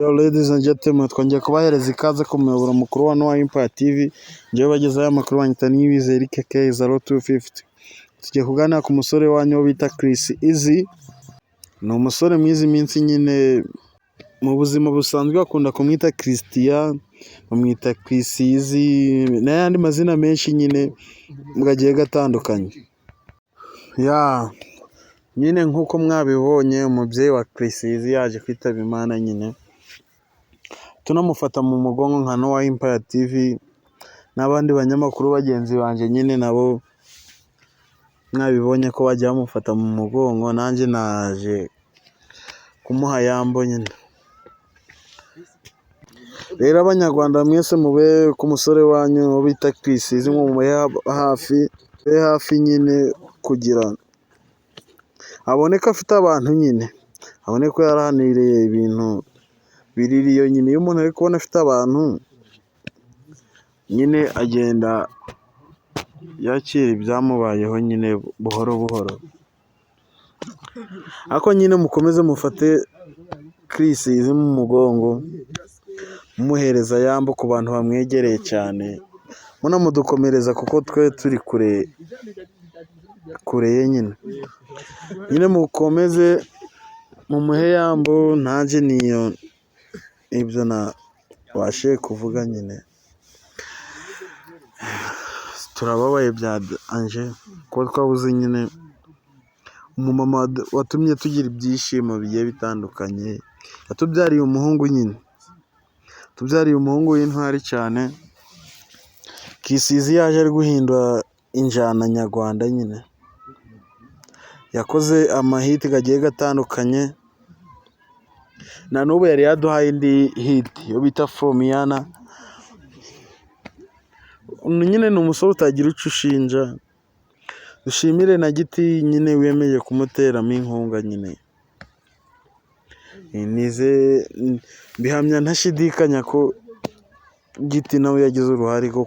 Ladies and gentlemen, twongeye kubahereza ikaze ku muyoboro mukuru wa Noah Empire TV. Njyewe bagezaho amakuru banyita Niyibizi Eric K 0250. Tugiye kuganira ku musore wanyu wo bita Chris Easy. Ni umusore mwiza iminsi nyine mu buzima busanzwe bakunda kumwita Christian, bamwita Chris Easy n'ayandi mazina menshi nyine mugagiye gatandukanye. Nyine nk'uko mwabibonye umubyeyi wa Chris Easy yaje kwitaba Imana nyine. Tunamufata mu mugongo nka Noah Empire TV n'abandi banyamakuru bagenzi banje nyine nabo mwabibonye ko bajya bamufata mu mugongo, nanjye naje kumuha yambo nyine. Rero abanyarwanda mwese mube ku musore wanyu wo bita Chris Easy mube hafi nyine kugira aboneka afite abantu nyine, abone ko yarahaniriye ibintu biririyo nyine. Iyo umuntu ari kubona afite abantu nyine agenda yakira ibyamubayeho nyine buhoro buhoro. Ariko nyine mukomeze mufate Chris Easy mu mugongo, mumuhereza yambo ku bantu bamwegereye cyane, munamudukomereza kuko twe turi kure ye nyine. Nyine mukomeze mumuhe yambo, ntaje niyo ibyo nabashe kuvuga nyine. Turababaye bya anje ko twabuze nyine umumama watumye tugira ibyishimo bigiye bitandukanye. Yatubyariye umuhungu nyine, tubyariye umuhungu w'intwari cyane. Chris Easy yaje ari guhindura injyana nyarwanda nyine, yakoze amahiti gagiye gatandukanye. Na n'ubu yari yaduhaye indi hit yo bita Fomiyana. Nyine ni umusore utagira icyo ushinja. Dushimire na Giti nyine wemeye kumuteramo inkunga nyine. Bihamya ntashidikanya ko Giti nawe yagize uruhare rwo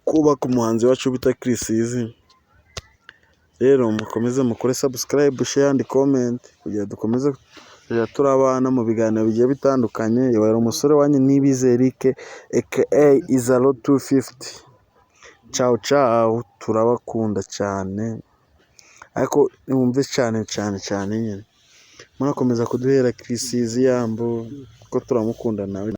kubaka umuhanzi wacu bita Chris Easy. Rero mukomeze mukore subscribe, share and comment kugira dukomeze kujya turabana mu biganiro bigiye bitandukanye. Yari umusore wanyu Niyibizi Eric aka 0250. Ciao, turabakunda cyane, ariko mwumve cyane nyine murakomeza kuduhera Chris Easy yambo ko turamukunda nawe.